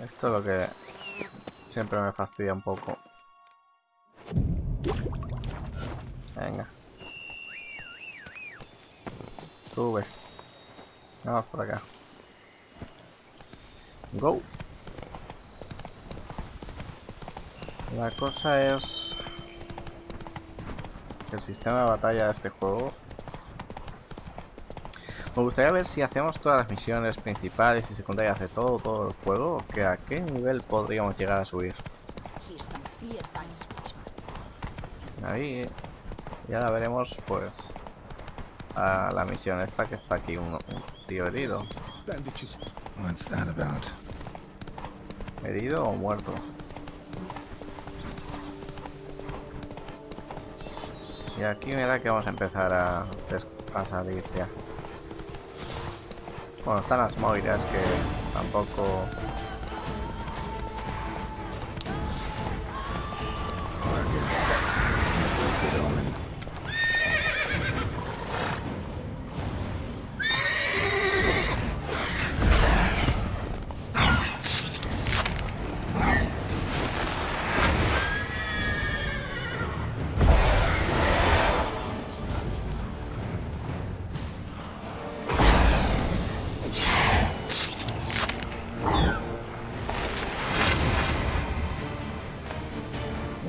Esto es lo que siempre me fastidia un poco. Venga. Sube. Vamos por acá. Go. La cosa es que el sistema de batalla de este juego, me gustaría ver si hacemos todas las misiones principales y secundarias de todo el juego, que a qué nivel podríamos llegar a subir. Ahí ya la veremos, pues, a la misión esta que está aquí, un tío herido. ¿Herido o muerto? Y aquí me da que vamos a empezar a salir ya. Bueno, están las moiras que tampoco...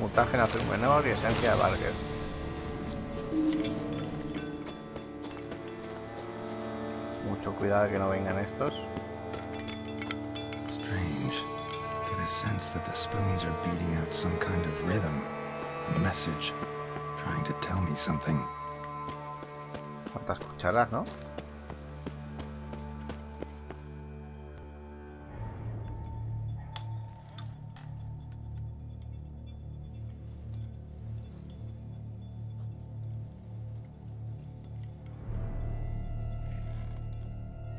Mutagen azul menor y esencia de Vargas. Mucho cuidado que no vengan estos. Strange. Get a sense that the spoons are beating out some kind of rhythm, a message, trying to tell me something. ¿Cuántas cucharas, no?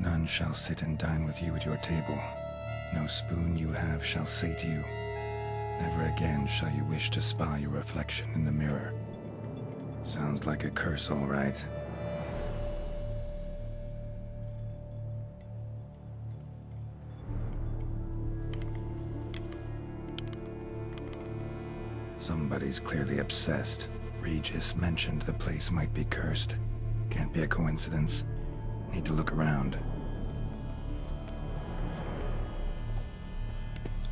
None shall sit and dine with you at your table. No spoon you have shall say to you, never again shall you wish to spy your reflection in the mirror. Sounds like a curse, all right. Somebody's clearly obsessed. Regis mentioned the place might be cursed. Can't be a coincidence. Need to look around.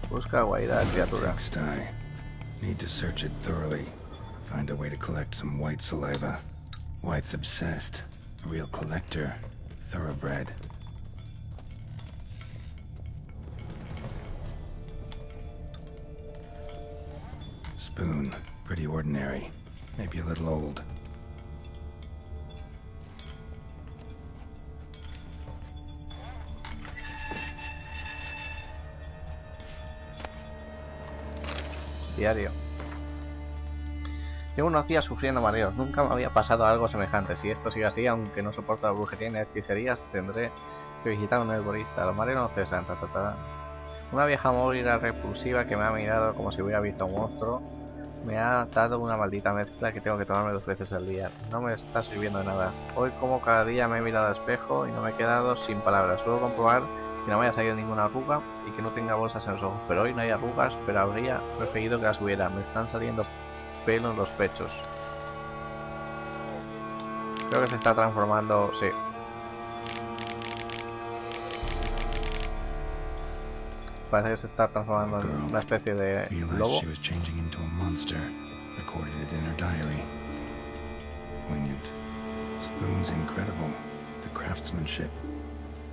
Busca guaida de criatura. Pigsty. Need to search it thoroughly. Find a way to collect some white saliva. White's obsessed. A real collector. Thoroughbred. Spoon. Pretty ordinary. Maybe a little old. Diario. Llevo unos días sufriendo mareos. Nunca me había pasado algo semejante. Si esto sigue así, aunque no soporto la brujería ni hechicerías, tendré que visitar a un herborista. Los mareos no cesan. Una vieja móvil repulsiva que me ha mirado como si hubiera visto a un monstruo me ha dado una maldita mezcla que tengo que tomarme 2 veces al día. No me está sirviendo de nada. Hoy, como cada día, me he mirado al espejo y no me he quedado sin palabras. Suelo comprobar que no me haya salido ninguna arruga y que no tenga bolsas en los ojos, pero hoy no hay arrugas, pero habría preferido que las hubiera. Me están saliendo pelo en los pechos. Creo que se está transformando, sí. Parece que se está transformando en una especie de lobo.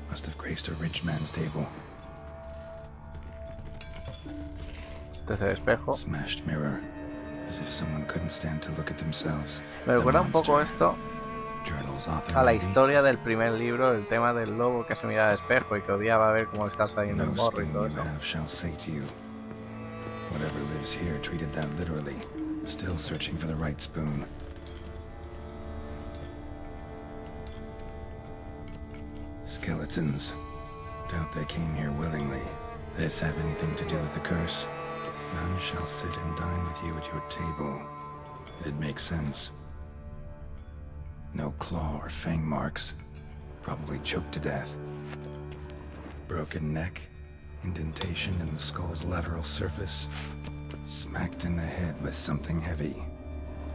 Must have graced a rich man's table. Este es el espejo. Smashed mirror, as if someone couldn't stand to look at themselves. Me recuerda un poco esto a la historia del primer libro, el tema del lobo que se mira al espejo y que odiaba ver cómo le está saliendo el morro y todo eso. Whatever lives here treated that literally. Still searching for the right spoon. Skeletons. Doubt they came here willingly. This have anything to do with the curse? None shall sit and dine with you at your table. It'd make sense. No claw or fang marks. Probably choked to death. Broken neck? Indentation in the skull's lateral surface. Smacked in the head with something heavy.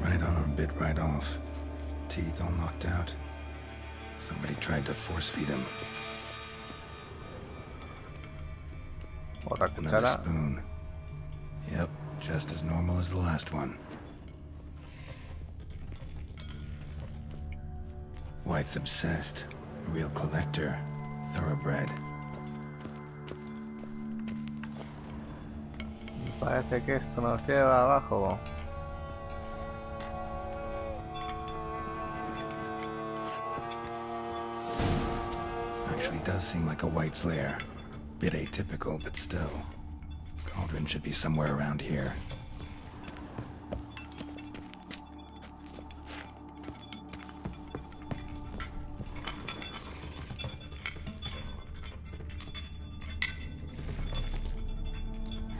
Right arm bit right off. Teeth all knocked out. Somebody tried to force feed him. Otra Another cuchara. spoon. Yep, just as normal as the last one. White's obsessed. A real collector. Thoroughbred. Parece que esto nos lleva abajo. Actually does seem like a White's lair. Bit atypical, but still. Cauldron should be somewhere around here.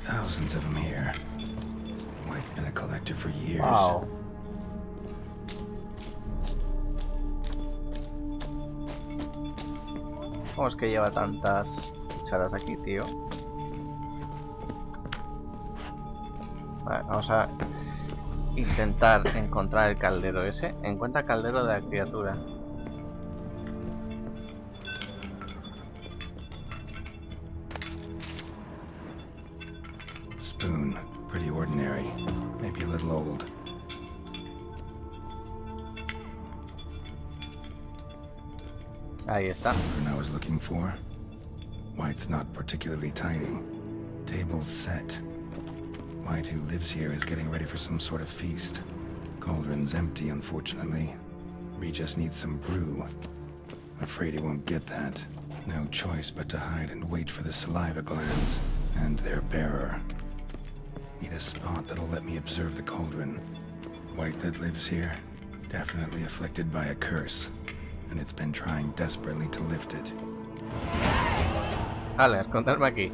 Thousands of them here. White's been a collector for years. Wow. ¿Cómo es que lleva tantas cucharas aquí, tío? Vale, vamos a intentar encontrar el caldero ese. Encuentra caldero de la criatura. Spoon. Pretty ordinary. Maybe a little old. Ahí está. I was looking for. White's not particularly tidy. Table's set. White, who lives here, is getting ready for some sort of feast. Cauldron's empty, unfortunately. We just need some brew. Afraid he won't get that. No choice but to hide and wait for the saliva glands and their bearer. Need a spot that'll let me observe the cauldron. White that lives here, definitely afflicted by a curse, and it's been trying desperately to lift it. Vale, a esconderme aquí.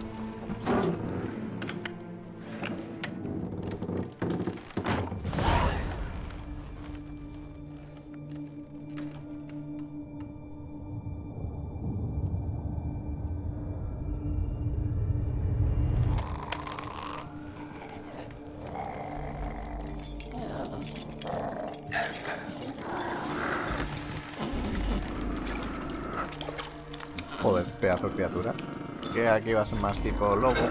Joder, pedazo de criatura. Que aquí va a ser más tipo lobo.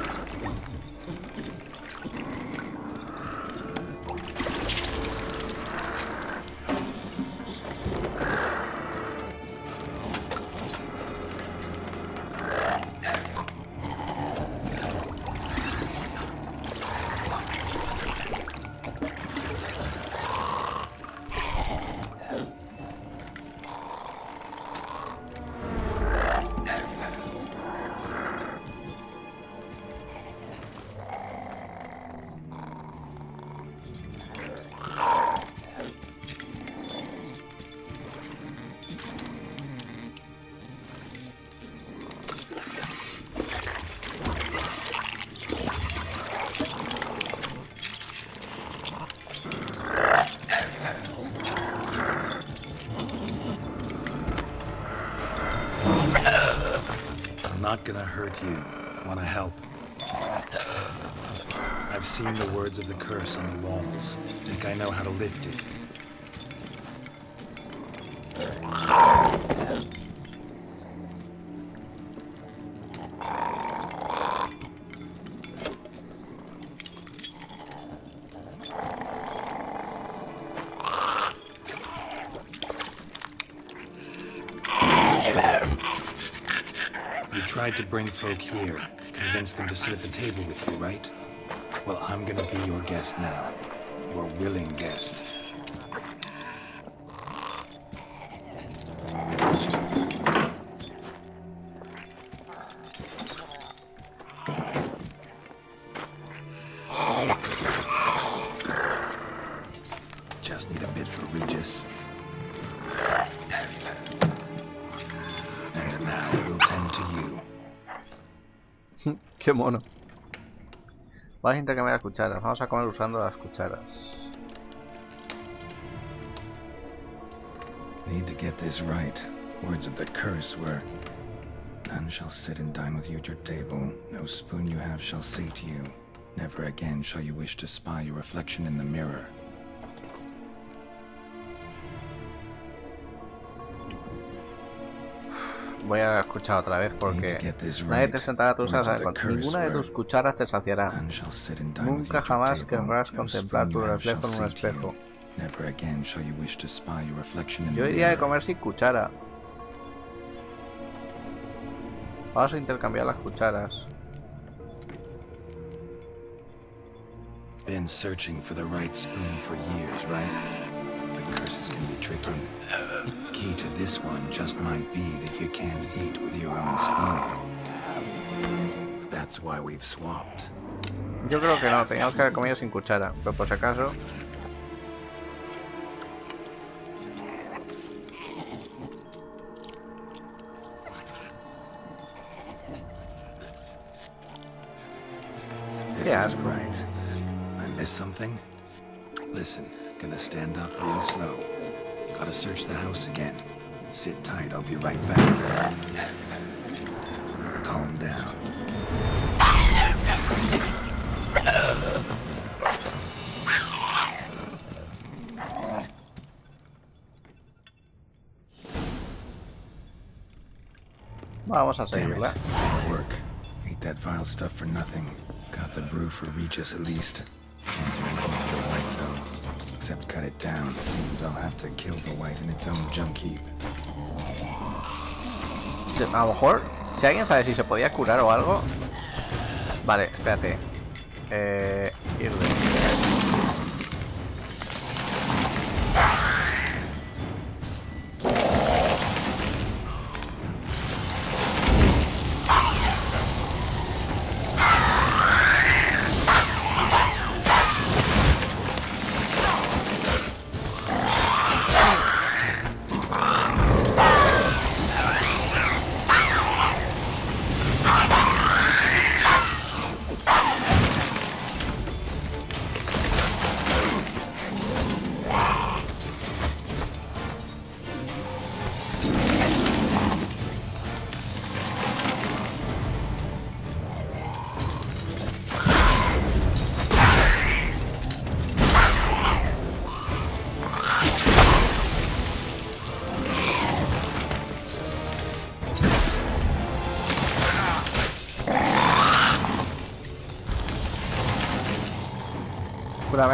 Not gonna hurt you. Wanna help? I've seen the words of the curse on the walls. Think I know how to lift it. Tried to bring folk here, convince them to sit at the table with you, right? Well, I'm gonna be your guest now. Your willing guest. Just need a bit for Regis. And now we'll tend to you. Qué mono. Vamos a intercambiar las cucharas. Vamos a comer usando las cucharas. Need to get this right. Words of the curse were... None shall sit and dine with you at your table. No spoon you have shall say to you, never again shall you wish to spy your reflection in the mirror. Voy a escuchar otra vez porque nadie te sentará a tus asas con ninguna de tus cucharas te saciará. Nunca jamás querrás contemplar tu reflejo en un espejo. Yo iría de comer sin cuchara. Vamos a intercambiar las cucharas. Been searching for the right spoon for years, right? The curses can be tricky. Key to this one just might be that you can't eat with your own spoon. That's why we've swapped. Yo creo que no, teníamos que haber comido sin cuchara, pero por si acaso. This is right. I missed something? Listen, gonna stand up real slow. Gotta search the house again. Sit tight, I'll be right back. Calm down. Vamos a seguirla. Work. Ate that vile stuff for nothing. Got the brew for Regis at least. Can't do anything for the white though. Except cut it down. Seems I'll have to kill the white in its own junk heap. A lo mejor, si alguien sabe si se podía curar o algo. Vale, espérate. Irle.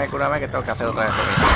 Cúrame, que tengo que hacer otra vez lo mismo.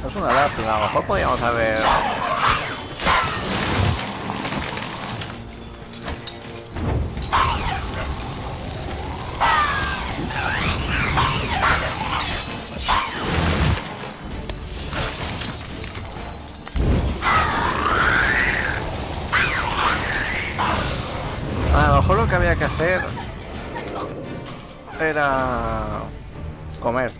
Es una lástima, a lo mejor podríamos haber... A lo mejor lo que había que hacer era comer.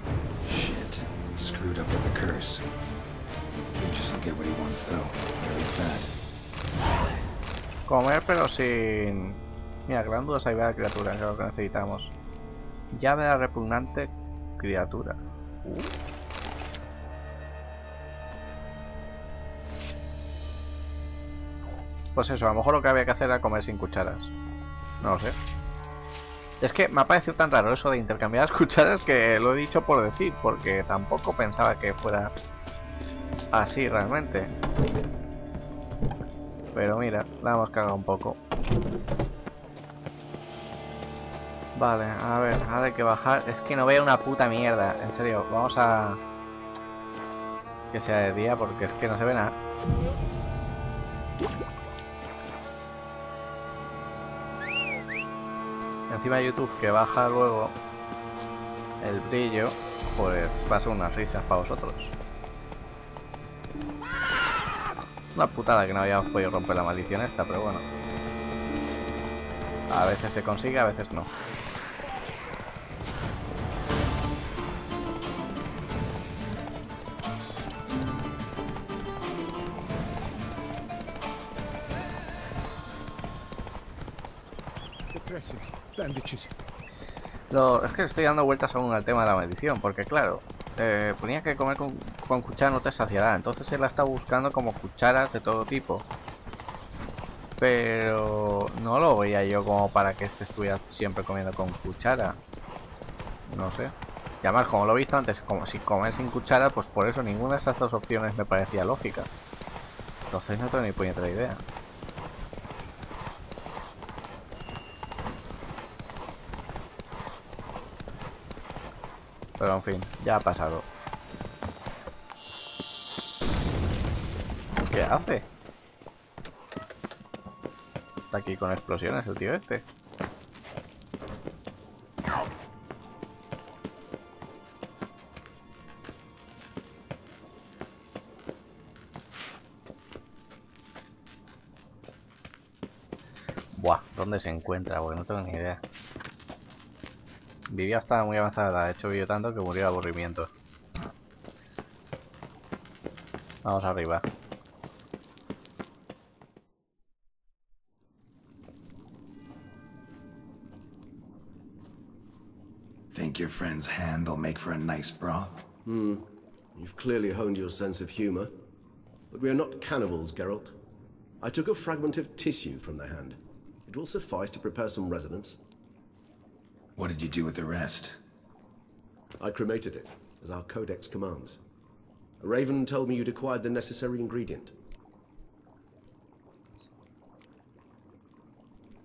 Comer pero sin... Mira, glándulas ayudar a la criatura, que es lo que necesitamos. Llave de la repugnante criatura. Pues eso, a lo mejor lo que había que hacer era comer sin cucharas. No lo sé. Es que me ha parecido tan raro eso de intercambiar las cucharas que lo he dicho por decir, porque tampoco pensaba que fuera así realmente. Pero mira, la hemos cagado un poco. Vale, a ver, ahora hay que bajar. Es que no veo una puta mierda, en serio. Vamos a... que sea de día porque es que no se ve nada. Encima de YouTube que baja luego. el brillo, pues va a ser unas risas para vosotros. Una putada que no habíamos podido romper la maldición esta, pero bueno. A veces se consigue, a veces no. Es que estoy dando vueltas aún al tema de la maldición, porque claro, ponía que comer con cuchara no te saciará, entonces él la está buscando como cucharas de todo tipo. Pero no lo veía yo como para que este estuviera siempre comiendo con cuchara. No sé. Y además, como lo he visto antes, como si comer sin cuchara, pues por eso ninguna de esas dos opciones me parecía lógica. Entonces no tengo ni puñetera idea. Pero en fin, ya ha pasado. ¿Qué hace? Está aquí con explosiones el tío este. Buah, ¿dónde se encuentra? Porque no tengo ni idea. Vivió hasta muy avanzada, de hecho vivió tanto que murió de aburrimiento. Vamos arriba. Think your friend's hand will make for a nice broth? You've clearly honed your sense of humor. But we are not cannibals, Geralt. I took a fragment of tissue from the hand. It will suffice to prepare some resonance. What did you do with the rest? I cremated it, as our codex commands. A raven told me you'd acquired the necessary ingredient.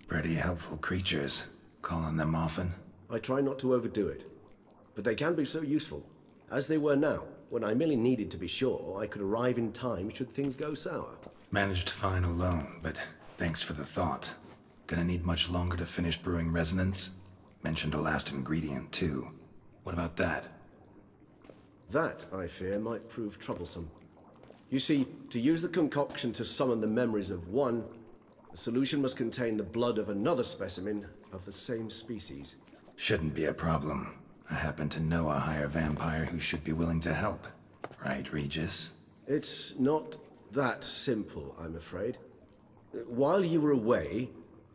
Pretty helpful creatures. Call on them often? I try not to overdo it, but they can be so useful, as they were now, when I merely needed to be sure I could arrive in time should things go sour. Managed fine alone, but thanks for the thought. Gonna need much longer to finish brewing resonance? Mentioned a last ingredient, too. What about that? That, I fear, might prove troublesome. You see, to use the concoction to summon the memories of one, the solution must contain the blood of another specimen of the same species. Shouldn't be a problem. I happen to know a higher vampire who should be willing to help. Right, Regis? It's not that simple, I'm afraid. While you were away,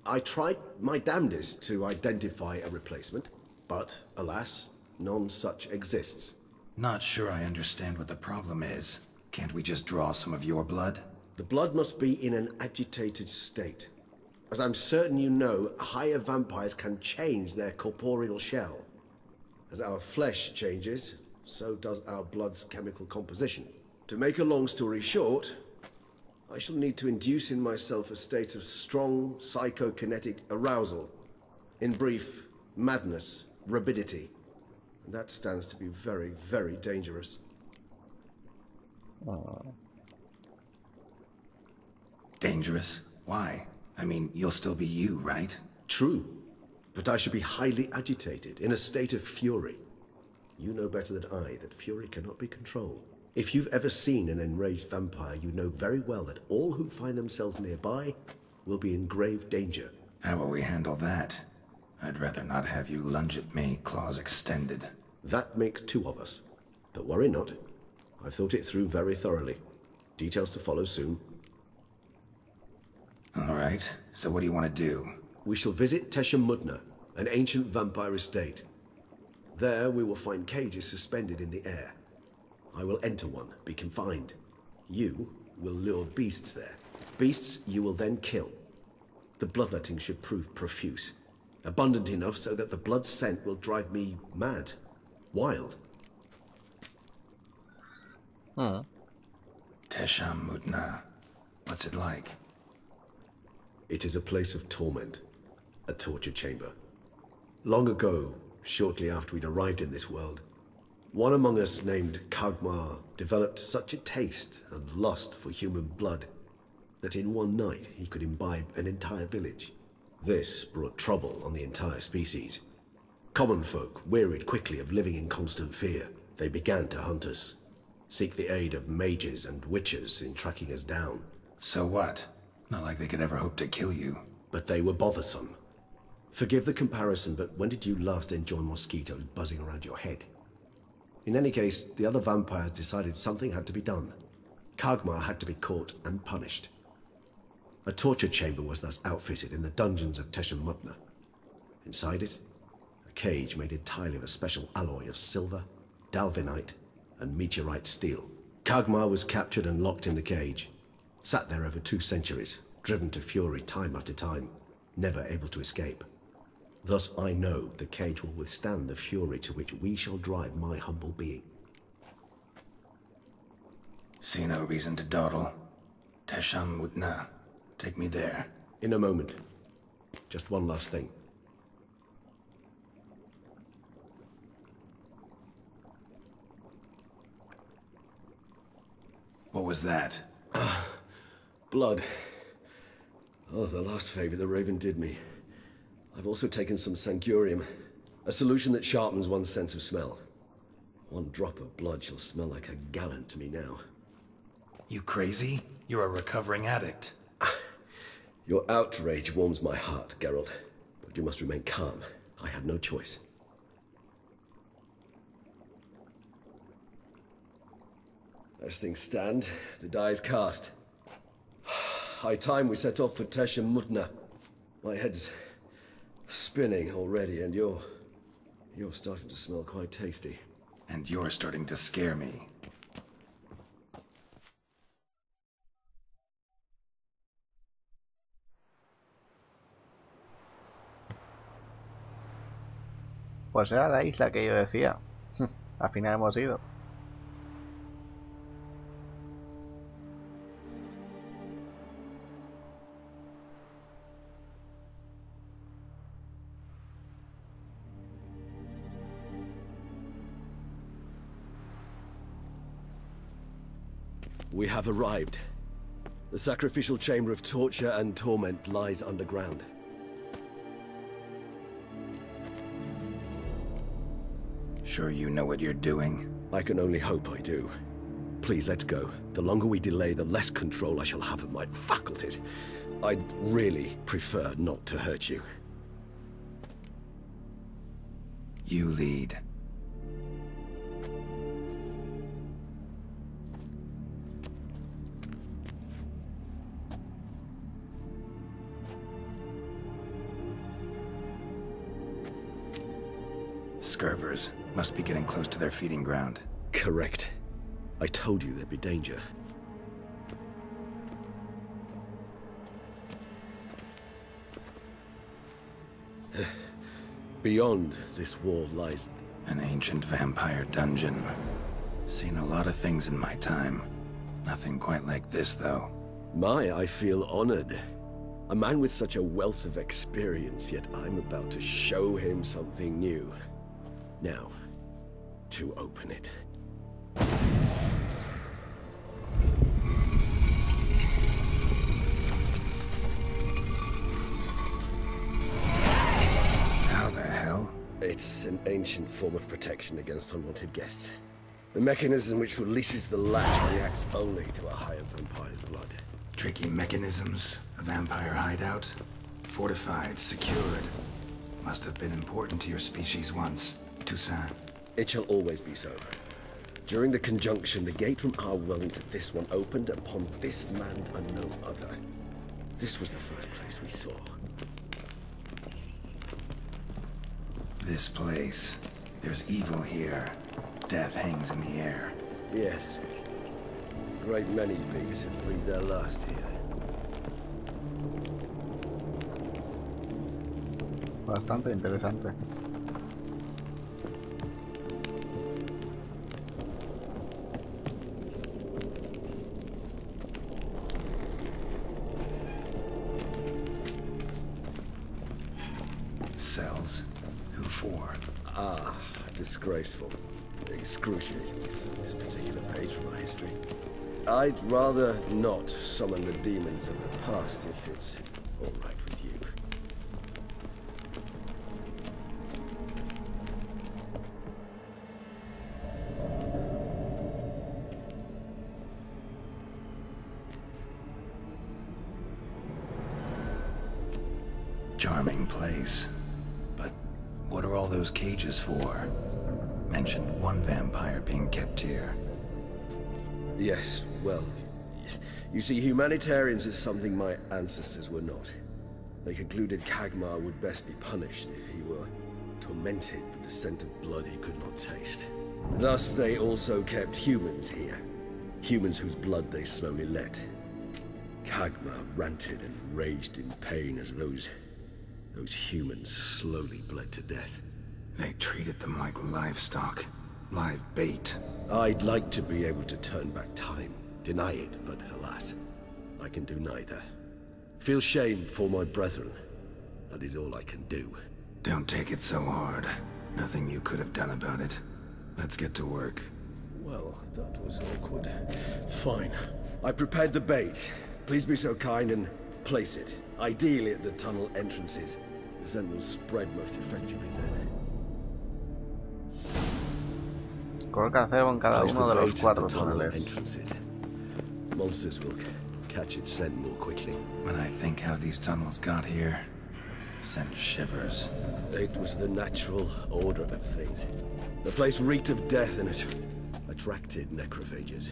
I tried my damnedest to identify a replacement, but alas, none such exists. Not sure I understand what the problem is. Can't we just draw some of your blood? The blood must be in an agitated state. As I'm certain you know, higher vampires can change their corporeal shell. As our flesh changes, so does our blood's chemical composition. To make a long story short, I shall need to induce in myself a state of strong psychokinetic arousal. In brief, madness, rabidity. And that stands to be very, very dangerous. Dangerous? Why? I mean, you'll still be you, right? True, but I should be highly agitated, in a state of fury. You know better than I that fury cannot be controlled. If you've ever seen an enraged vampire, you know very well that all who find themselves nearby will be in grave danger. How will we handle that? I'd rather not have you lunge at me, claws extended. That makes two of us. But worry not. I've thought it through very thoroughly. Details to follow soon. All right, so what do you want to do? We shall visit Tesha Mudna, an ancient vampire estate. There we will find cages suspended in the air. I will enter one, be confined. You will lure beasts there. Beasts you will then kill. The bloodletting should prove profuse. Abundant enough so that the blood scent will drive me mad. Wild. Tesha Mudna. What's it like? It is a place of torment. A torture chamber. Long ago, shortly after we'd arrived in this world, one among us named Kagmar developed such a taste and lust for human blood that in one night he could imbibe an entire village. This brought trouble on the entire species. Common folk wearied quickly of living in constant fear. They began to hunt us, seek the aid of mages and witches in tracking us down. So what? Not like they could ever hope to kill you. But they were bothersome. Forgive the comparison, but when did you last enjoy mosquitoes buzzing around your head? In any case, the other vampires decided something had to be done. Kagmar had to be caught and punished. A torture chamber was thus outfitted in the dungeons of Teshamutna. Inside it, a cage made entirely of a special alloy of silver, dalvinite, and meteorite steel. Kagmar was captured and locked in the cage. Sat there over 2 centuries, driven to fury time after time, never able to escape. Thus I know the cage will withstand the fury to which we shall drive my humble being. See no reason to dawdle. Teshamutna. Take me there. In a moment. Just one last thing. What was that? Blood. Oh, the last favor the Raven did me. I've also taken some Sangurium, a solution that sharpens one's sense of smell. 1 drop of blood shall smell like a gallon to me now. You crazy? You're a recovering addict. Your outrage warms my heart, Geralt. But you must remain calm. I had no choice. As things stand, the die is cast. High time we set off for Teshamutna. My head's spinning already, and you're starting to smell quite tasty. And you're starting to scare me. Pues era la isla que yo decía. Al final hemos ido. We have arrived. The sacrificial chamber of torture and torment lies underground. Sure you know what you're doing? I can only hope I do. Please, let's go. The longer we delay, the less control I shall have of my faculties. I'd really prefer not to hurt you. You lead. Scurvers must be getting close to their feeding ground. Correct. I told you there'd be danger. Beyond this wall lies... An ancient vampire dungeon. Seen a lot of things in my time. Nothing quite like this, though. I feel honored. A man with such a wealth of experience, yet I'm about to show him something new. Now, to open it. How the hell? It's an ancient form of protection against unwanted guests. The mechanism which releases the latch reacts only to a higher vampire's blood. Tricky mechanisms, a vampire hideout, fortified, secured. Must have been important to your species once. Toussaint. It shall always be so. During the conjunction, the gate from our well into this one opened upon this land and no other. This was the first place we saw. This place. There's evil here. Death hangs in the air. Yes. A great many beings have breathed their last here. Bastante interesante. Cells? Who for? Ah, disgraceful. Excruciating, this particular page from our history. I'd rather not summon the demons of the past if it's all right with you. charming place. But what are all those cages for? Mentioned one vampire being kept here. Yes, well, you see, humanitarians is something my ancestors were not. They concluded Kagmar would best be punished if he were tormented with the scent of blood he could not taste. Thus, they also kept humans here. Humans whose blood they slowly let. Kagmar ranted and raged in pain as those humans slowly bled to death. They treated them like livestock. Live bait. I'd like to be able to turn back time. Deny it, but alas, I can do neither. Feel shame for my brethren. That is all I can do. Don't take it so hard. Nothing you could have done about it. Let's get to work. Well, that was awkward. Fine. I prepared the bait. Please be so kind and place it. Ideally at the tunnel entrances. The scent will spread most effectively then. Coloca cebo en cada Place uno de the los bait at 4 the tunnel túneles. entrances. Monsters will catch its scent more quickly. When I think how these tunnels got here, send shivers. It was the natural order of things. The place reeked of death and it attracted necrophages.